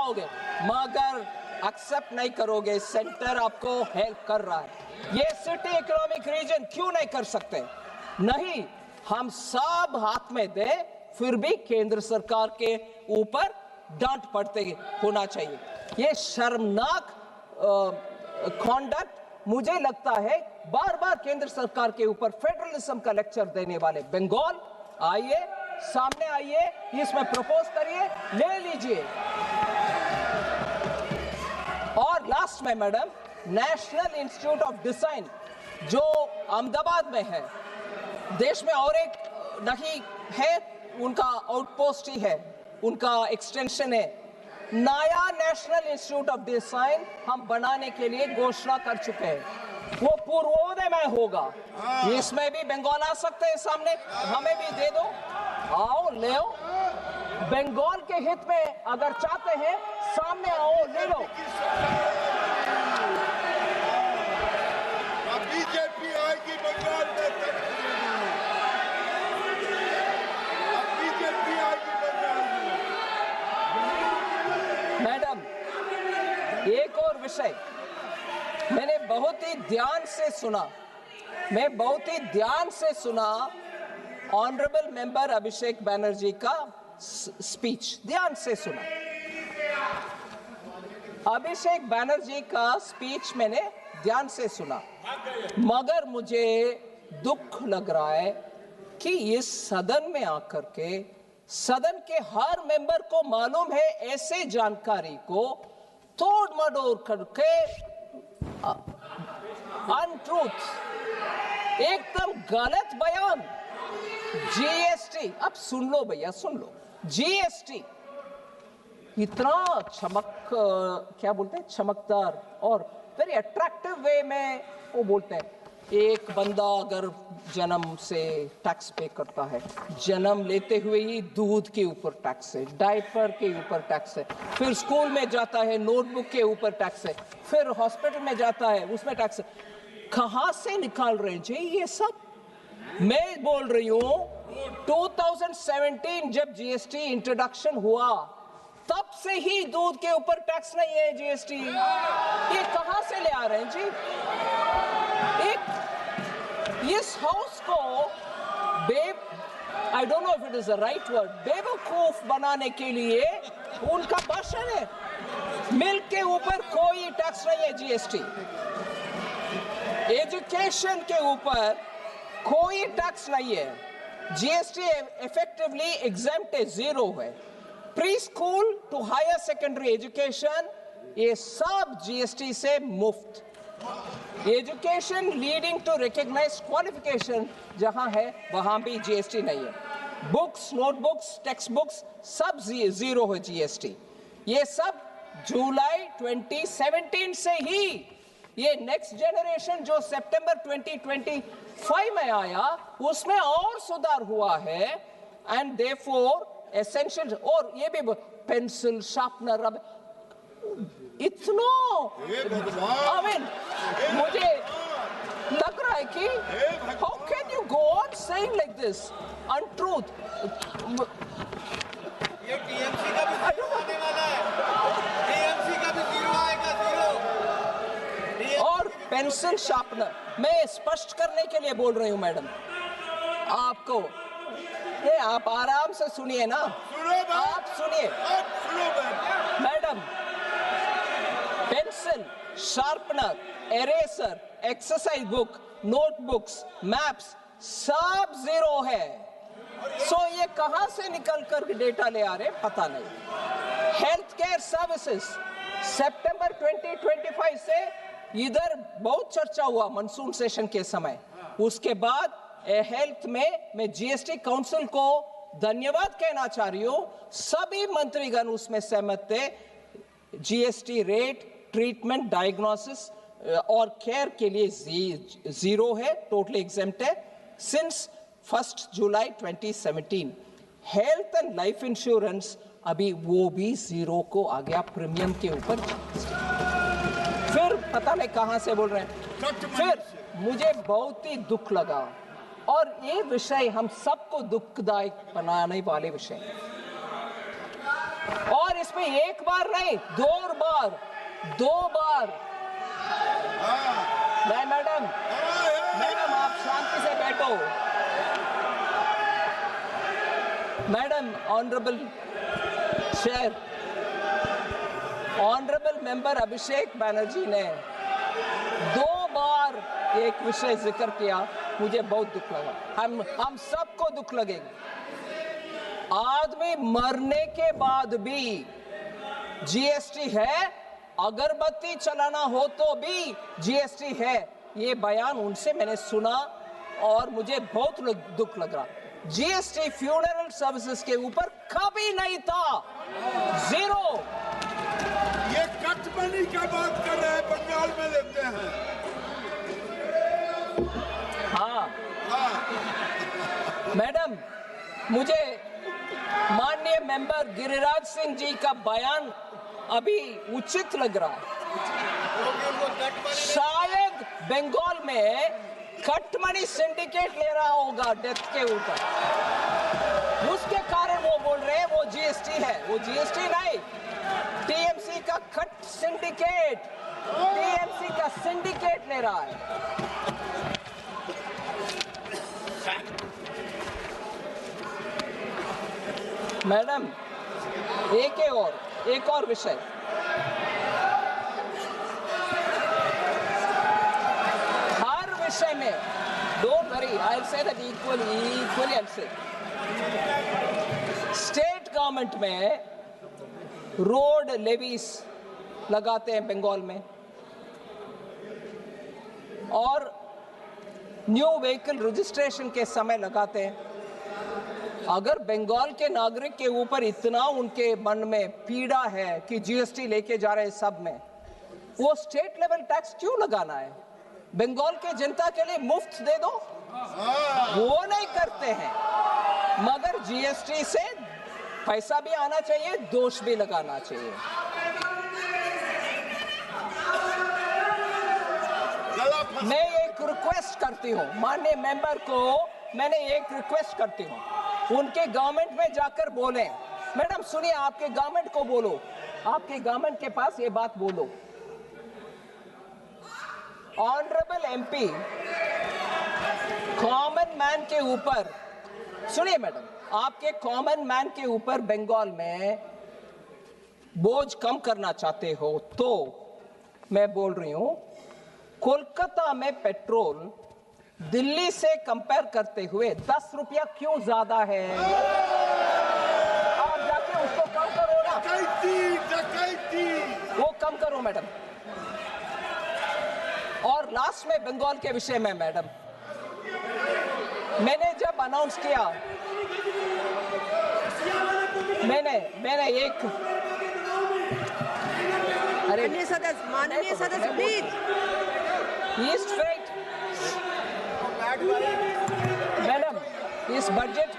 जाओगे, मगर एक्सेप्ट नहीं करोगे। सेंटर आपको हेल्प कर रहा है, ये सिटी इकोनॉमिक रीजन क्यों नहीं कर सकते? नहीं, हम सब हाथ में दे, फिर भी केंद्र सरकार के ऊपर डांट पड़ते होना चाहिए। ये शर्मनाक कॉन्डक्ट मुझे लगता है। बार बार केंद्र सरकार के ऊपर फेडरलिज्म का लेक्चर देने वाले बंगाल, आइए सामने आइए, इसमें प्रपोज करिए, ले लीजिए। और लास्ट में madam, national institute of design जो अहमदाबाद में है, देश में और एक नहीं है, उनका आउटपोस्ट ही है, उनका एक्सटेंशन है। नया नेशनल इंस्टीट्यूट ऑफ डिजाइन हम बनाने के लिए घोषणा कर चुके हैं, वो पूर्वोदय में होगा। इसमें भी बंगाल आ सकते हैं सामने, हमें भी दे दो, आओ ले आओ। बंगाल के हित में अगर चाहते हैं सामने आओ, ले लो। बीजेपी आएगी बंगाल में, बीजेपी आएगी बंगाल में। मैडम, एक और विषय मैंने बहुत ही ध्यान से सुना, मैं बहुत ही ध्यान से सुना ऑनरेबल मेंबर अभिषेक बैनर्जी का स्पीच, ध्यान से सुना। अभिषेक बैनर्जी का स्पीच मैंने ध्यान से सुना, मगर मुझे दुख लग रहा है कि इस सदन में आकर के सदन के हर मेंबर को मालूम है ऐसे जानकारी को तोड़ मरोड़ करके अनट्रूथ, एकदम गलत बयान। जीएसटी, अब सुन लो भैया, सुन लो, जीएसटी इतना क्या बोलते हैं, चमकदार और वेरी अट्रैक्टिव वे में वो बोलते हैं। एक बंदा अगर जन्म से टैक्स पे करता है, जन्म लेते हुए ही दूध के ऊपर टैक्स है, डायपर के ऊपर टैक्स है, फिर स्कूल में जाता है नोटबुक के ऊपर टैक्स है, फिर हॉस्पिटल में जाता है उसमें टैक्स है। कहां से निकाल रहे हैं जी ये सब? मैं बोल रही हूं 2017 जब जीएसटी इंट्रोडक्शन हुआ, तब से ही दूध के ऊपर टैक्स नहीं है जीएसटी। ये कहां से ले आ रहे हैं जी? इस हाउस को I don't know if it is the right word, बेवकूफ बनाने के लिए उनका भाषण है। मिल्क के ऊपर कोई टैक्स नहीं है जीएसटी, एजुकेशन के ऊपर कोई टैक्स नहीं है, जीएसटी इफेक्टिवली एग्जेम्प्ट है, जीरो है। Pre school to higher secondary education ये सब जीएसटी से मुफ्त। Education leading to recognised qualification जहां है वहां भी जीएसटी नहीं है। बुक्स, नोटबुक्स, टेक्स्ट बुक्स सब जीरो है जीएसटी। ये सब जुलाई 2017 से ही, ये नेक्स्ट जनरेशन जो सितंबर 2025 में आया उसमें और सुधार हुआ है। एंड देयरफॉर एसेंशियल, और ये भी पेंसिल, शार्पनर, अब इतना आई मीन मुझे लग रहा है कि how can you go on saying like this untruth. ये टीएमसी का भी जीरो आने वाला है, टीएमसी का भी जीरो आएगा, जीरो। और पेंसिल, शार्पनर, मैं स्पष्ट करने के लिए बोल रही हूं मैडम आपको, ये आप आराम से सुनिए ना, आप सुनिए madam. Pencil, sharpener, eraser, exercise book, notebooks, maps सब जीरो है। सो ये कहां से निकल कर डेटा ले आ रहे पता नहीं। हेल्थ केयर सर्विसेज सितंबर 2025 से इधर बहुत चर्चा हुआ मानसून सेशन के समय, उसके बाद हेल्थ में मैं जीएसटी काउंसिल को धन्यवाद कहना चाह रही हूं, सभी मंत्रीगण उसमें सहमत थे। जीएसटी रेट, ट्रीटमेंट, डायग्नोसिस और केयर के लिए जीरो है, टोटली एग्जेम्प्ट है since 1 July 2017। Health and life insurance अभी वो भी जीरो को आ गया प्रीमियम के ऊपर। फिर पता नहीं कहां से बोल रहे हैं। फिर मुझे बहुत ही दुख लगा, और ये विषय हम सबको दुखदायक बनाने वाले विषय। और इसमें एक बार नहीं, दो बार। नहीं मैडम, मैडम आप शांति से बैठो। Madam, honourable chair, honourable member Abhishek Banerjee ने 2 बार एक विषय जिक्र किया, मुझे बहुत दुख लगा। हम सबको दुख लगेगा। आदमी मरने के बाद भी जीएसटी है, अगरबत्ती चलाना हो तो भी जीएसटी है। ये बयान उनसे मैंने सुना और मुझे बहुत दुख लग रहा। जीएसटी फ्यूनरल सर्विसेज के ऊपर कभी नहीं था, 0। ये कट मनी का बात कर रहे हैं, बंगाल में लेते हैं। हाँ मैडम, मुझे माननीय मेंबर गिरिराज सिंह जी का बयान अभी उचित लग रहा है। शायद बंगाल में कटमनी सिंडिकेट ले रहा होगा डेथ के ऊपर, उसके कारण वो बोल रहे हैं वो जीएसटी है। वो जीएसटी नहीं, टीएमसी का कट सिंडिकेट, टीएमसी का सिंडिकेट ले रहा है। मैडम, एक और विषय, हर विषय में, don't worry, I will say that equally I will say, state government में रोड लेवीज लगाते हैं बंगाल में, और न्यू व्हीकल रजिस्ट्रेशन के समय लगाते हैं। अगर बंगाल के नागरिक के ऊपर इतना उनके मन में पीड़ा है कि जीएसटी लेके जा रहे हैं सब में, वो स्टेट लेवल टैक्स क्यों लगाना है? बंगाल के जनता के लिए मुफ्त दे दो। वो नहीं करते हैं, मगर जीएसटी से पैसा भी आना चाहिए, दोष भी लगाना चाहिए। मैं एक रिक्वेस्ट करती हूँ माननीय मेंबर को, मैंने एक रिक्वेस्ट करती हूँ, उनके गवर्नमेंट में जाकर बोले, मैडम सुनिए, आपके गवर्नमेंट को बोलो, आपके गवर्नमेंट के पास ये बात बोलो, ऑनरेबल एमपी कॉमन मैन के ऊपर, सुनिए मैडम, आपके कॉमन मैन के ऊपर बंगाल में बोझ कम करना चाहते हो तो मैं बोल रही हूं, कोलकाता में पेट्रोल दिल्ली से कंपेयर करते हुए 10 रुपया क्यों ज्यादा है? आप जाके उसको कम करो ना। डकैती। वो कम करो मैडम। और लास्ट में बंगाल के विषय में मैडम, मैंने जब अनाउंस किया, मैंने एक, अरे माननीय सदस्य प्लीज, ईस्ट फ्रेट मैडम, इस बजट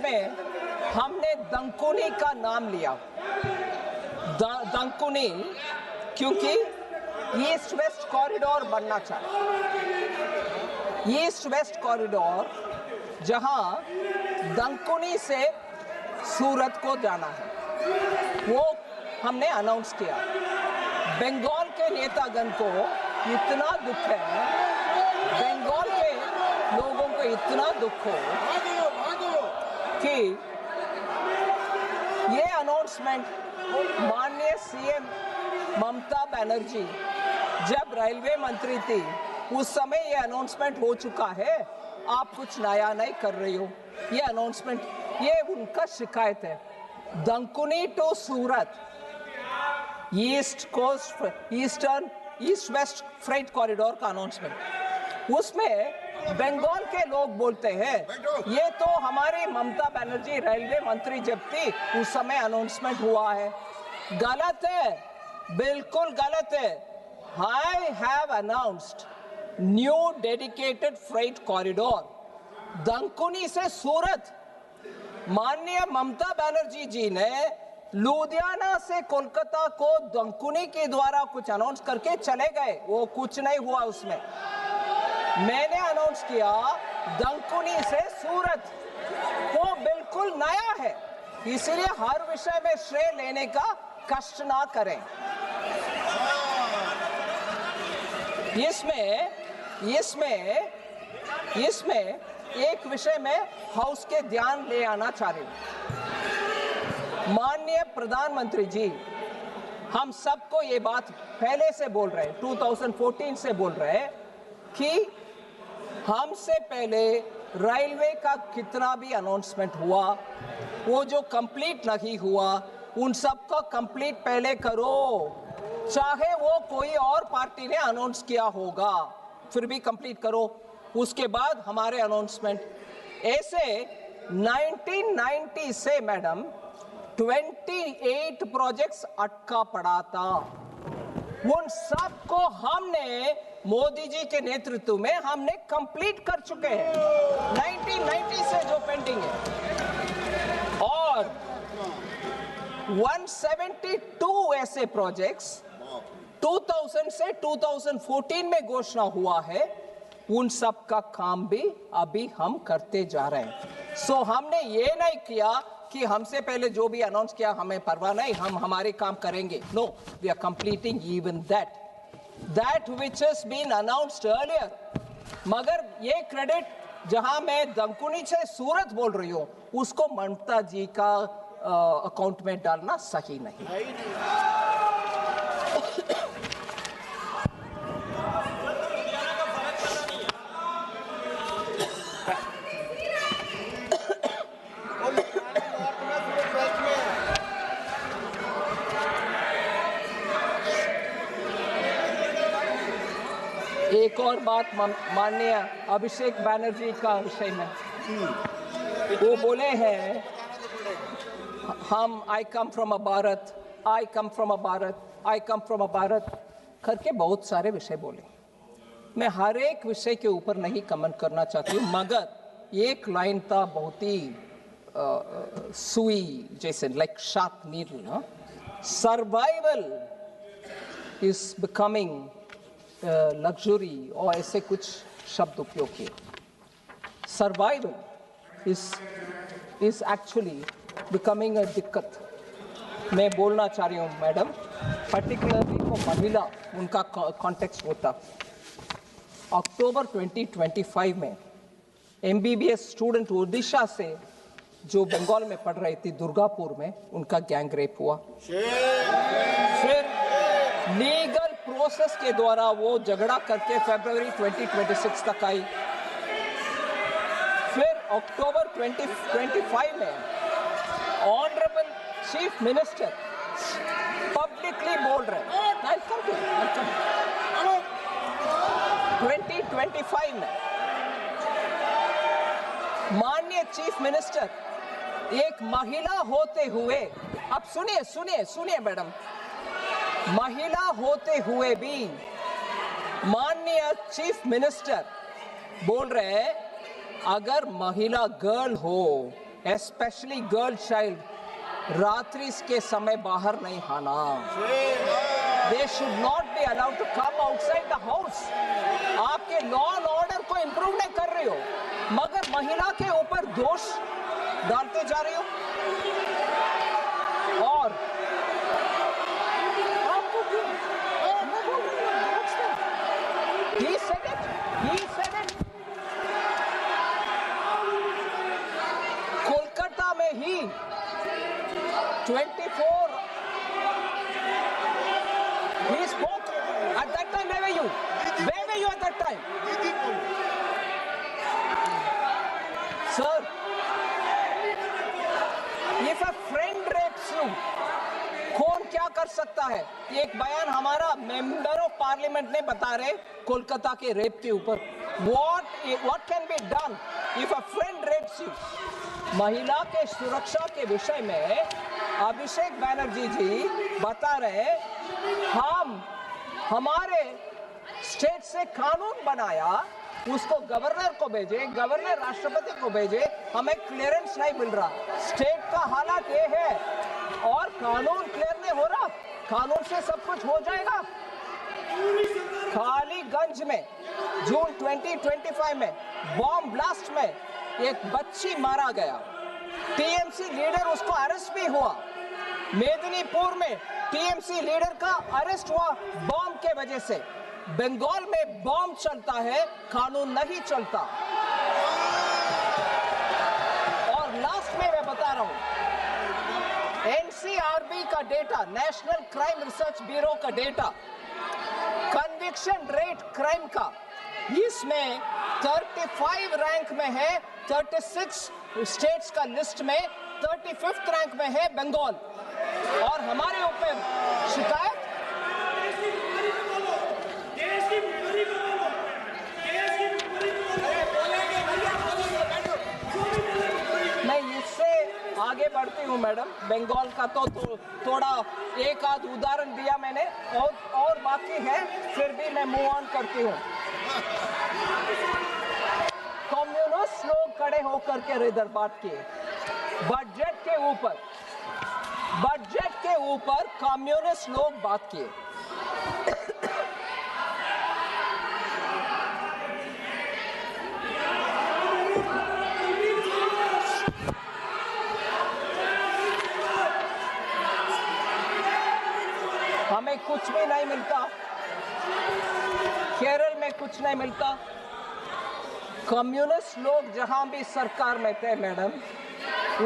में हमने दंकुनी का नाम लिया, दंकुनी, क्योंकि ईस्ट वेस्ट कॉरिडोर बनना चाहिए। ईस्ट वेस्ट कॉरिडोर जहां दंकुनी से सूरत को जाना है, वो हमने अनाउंस किया। बंगाल के नेतागण को इतना दुख है, बंगाल के लोगों को इतना दुख हो कि ये अनाउंसमेंट माननीय सीएम ममता बनर्जी जब रेलवे मंत्री थी उस समय ये अनाउंसमेंट हो चुका है। आप कुछ नया नहीं कर रही हो। ये अनाउंसमेंट, ये उनका शिकायत है। Dankuni to Surat east west freight corridor का अनाउंसमेंट, उसमें बंगाल के लोग बोलते हैं ये तो हमारी ममता बनर्जी रेलवे मंत्री जब थी उस समय अनाउंसमेंट हुआ है। गलत है, बिल्कुल गलत है। I have announced new dedicated freight corridor Dankuni से सूरत। माननीय ममता बनर्जी जी ने लुधियाना से कोलकाता को दंकुनी के द्वारा कुछ अनाउंस करके चले गए, वो कुछ नहीं हुआ उसमें। मैंने अनाउंस किया दंकुनी से सूरत, वो बिल्कुल नया है। इसीलिए हर विषय में श्रेय लेने का कष्ट ना करें। इसमें एक विषय में हाउस के ध्यान ले आना चाह रही हूं। माननीय प्रधानमंत्री जी, हम सबको ये बात पहले से बोल रहे हैं, 2014 से बोल रहे हैं कि हमसे पहले रेलवे का कितना भी अनाउंसमेंट हुआ, वो जो कंप्लीट नहीं हुआ उन सबको कंप्लीट पहले करो, चाहे वो कोई और पार्टी ने अनाउंस किया होगा, फिर भी कंप्लीट करो, उसके बाद हमारे अनाउंसमेंट। ऐसे 1990 से मैडम 28 प्रोजेक्ट्स अटका पड़ा था, उन सबको हमने मोदी जी के नेतृत्व में हमने कंप्लीट कर चुके हैं, 1990 से जो पेंडिंग है। और 172 ऐसे प्रोजेक्ट्स 2000 से 2014 में घोषणा हुआ है, उन सब का काम भी अभी हम करते जा रहे हैं। सो हमने ये नहीं किया कि हमसे पहले जो भी अनाउंस किया हमें परवाह नहीं, हम हमारे काम करेंगे। No, we are completing even that which has been announced earlier. मगर ये क्रेडिट जहां मैं दंकुनी से सूरत बोल रही हूं, उसको ममता जी का अकाउंट में डालना सही नहीं। एक और बात माननीय अभिषेक बैनर्जी का विषय में, वो बोले हैं हम आई कम फ्रॉम अ भारत करके बहुत सारे विषय बोले। मैं हर एक विषय के ऊपर नहीं कमेंट करना चाहती हूँ, मगर एक लाइन था बहुत ही सुई जैसे, like sharp needle, survival is becoming luxury, और ऐसे कुछ शब्द उपयोग किए। Survival is actually becoming a दिक्कत। मैं बोलना चाह रही हूँ मैडम, पर्टिकुलरली को महिला, उनका कॉन्टेक्स्ट होता। अक्टूबर 2025 में MBBS स्टूडेंट ओडिशा से जो बंगाल में पढ़ रही थी दुर्गापुर में, उनका गैंग रेप हुआ। फिर लीगल प्रोसेस के द्वारा वो झगड़ा करके फरवरी 2026 तक आई। फिर अक्टूबर 2025 में ऑनरेबल चीफ मिनिस्टर पब्लिकली बोल रहे हैं, 2025 में माननीय चीफ मिनिस्टर एक महिला होते हुए, अब सुनिए मैडम, महिला होते हुए भी माननीय चीफ मिनिस्टर बोल रहे हैं अगर महिला गर्ल हो, स्पेशली गर्ल चाइल्ड, रात्रि के समय बाहर नहीं आना, they should not be allowed to come outside the house. आपके लॉ एंड ऑर्डर को इंप्रूव नहीं कर रही हो, मगर महिला के ऊपर दोष डालते जा रही हो। और आपको he said it। कोलकाता में ही 24 he spoke at that time। where were you at that time, sir? if a friend rapes you, कौन क्या कर सकता है? एक बयान हमारा मेंबर ऑफ पार्लियामेंट ने बता रहे कोलकाता के रेप के ऊपर। what can be done if a friend rapes you? महिला के सुरक्षा के विषय में अभिषेक बैनर्जी जी बता रहे, हम हमारे स्टेट से कानून बनाया, उसको गवर्नर को भेजे, गवर्नर राष्ट्रपति को भेजे, हमें क्लियरेंस नहीं मिल रहा। स्टेट का हालात ये है, और कानून क्लियर नहीं हो रहा, कानून से सब कुछ हो जाएगा। खालीगंज में जून 2025 में बॉम्ब ब्लास्ट में एक बच्ची मारा गया, टीएमसी लीडर उसको अरेस्ट भी हुआ। मेदिनीपुर में टीएमसी लीडर का अरेस्ट हुआ बॉम्ब के वजह से। बंगाल में बॉम्ब चलता है, कानून नहीं चलता। और लास्ट में मैं बता रहा हूं, एनसीआरबी का data, national crime research bureau का डेटा, कन्विक्शन रेट क्राइम का, इसमें 35 रैंक में है, 36 स्टेट्स का लिस्ट में 35th रैंक में है बंगाल। और हमारे ऊपर शिकायत मैं इससे आगे बढ़ती हूँ मैडम। बंगाल का तो थोड़ा एक आध उदाहरण दिया मैंने, और बाकी है, फिर भी मैं मूव ऑन करती हूँ। कम्युनिस्ट लोग खड़े होकर के इधर बात किए बजट के ऊपर कम्युनिस्ट लोग बात किए। हमें कुछ भी नहीं मिलता, केरल में कुछ नहीं मिलता। कम्युनिस्ट लोग जहां भी सरकार में थे मैडम,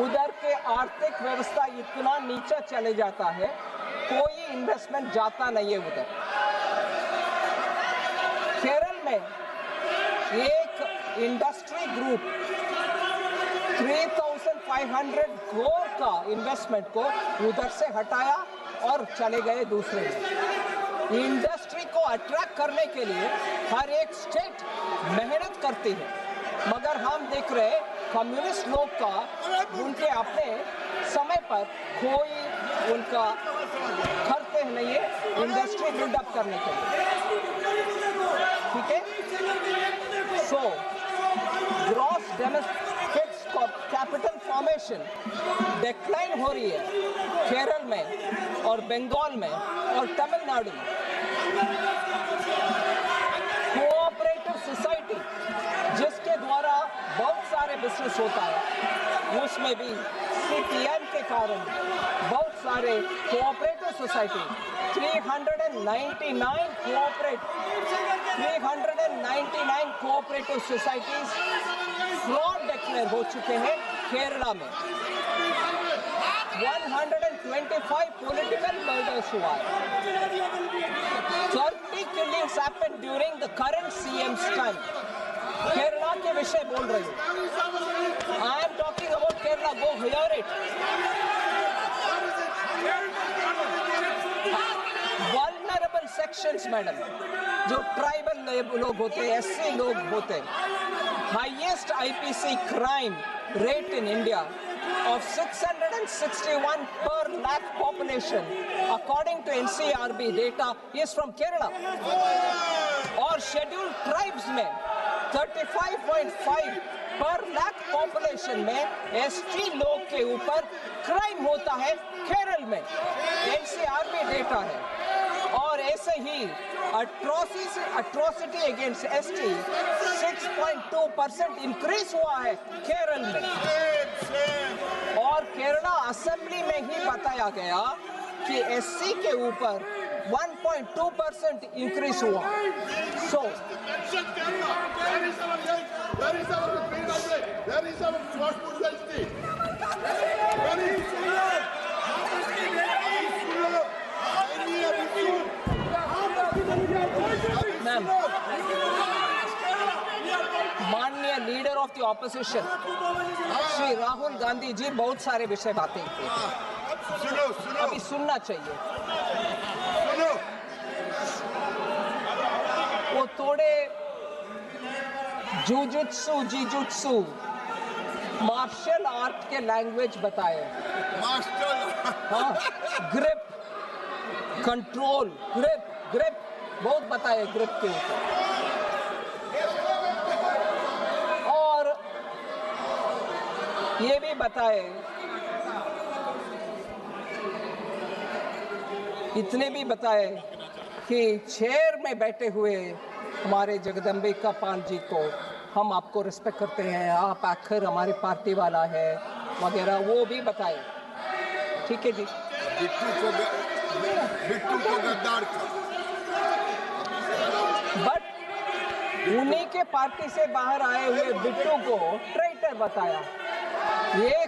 उधर के आर्थिक व्यवस्था इतना नीचे चले जाता है, कोई इन्वेस्टमेंट जाता नहीं है उधर। केरल में एक इंडस्ट्री ग्रुप 3,500 करोड़ का इन्वेस्टमेंट को उधर से हटाया और चले गए दूसरे में। इंडस्ट्री को अट्रैक्ट करने के लिए हर एक स्टेट मेहनत करती है, मगर हम देख रहे कम्युनिस्ट लोग का, उनके अपने समय पर कोई उनका करते नहीं है इंडस्ट्री बिल्डअप करने के लिए। ठीक है, so gross domestic capital formation decline हो रही है केरल में और बंगाल में और तमिलनाडु में। कोऑपरेटिव सोसाइटी जिसके द्वारा बहुत सारे बिजनेस होता है, उसमें भी सीपीएम के कारण बहुत सारे cooperative society 399 cooperative societies fraud declare हो चुके हैं केरला में। 125 पॉलिटिकल मर्डर्स हुआ है। 30 killings happened during the current CM's time. Kerala के विषय बोल रही हूँ। I am talking about Kerala. Go hear it. Vulnerable sections, madam, जो ट्राइबल लोग होते हैं, SC लोग होते हैं, highest IPC crime rate in India of 661 per lakh population according to NCRB data is from Kerala. और scheduled tribes में 35.5 पर लाख पॉपुलेशन में ST लोग के ऊपर क्राइम होता है केरल में। NCRB डेटा है। और ऐसे ही अट्रॉसिटी अगेंस्ट ST 6.2% इंक्रीज हुआ है केरल में। और केरला असेंबली में ही बताया गया कि SC के ऊपर 1.2% इंक्रीज हुआ। सो मैम, माननीय leader of the opposition Shri Rahul Gandhi ji बहुत सारे विषय बातें की, अभी सुनना चाहिए। वो थोड़े जीजुत्सु मार्शल आर्ट के लैंग्वेज बताए। हाँ, ग्रिप, कंट्रोल, ग्रिप बहुत बताए ग्रिप के ऊपर। और ये भी बताए, इतने भी बताए कि चेयर में बैठे हुए हमारे जगदम्बिका पाल जी को हम आपको रिस्पेक्ट करते हैं, आप आखिर हमारी पार्टी वाला है, वगैरह वो भी बताए। ठीक है जी। बिट्टू को गद्दार का बट उन्हीं के पार्टी से बाहर आए हुए बिट्टू को ट्रेटर बताया। ये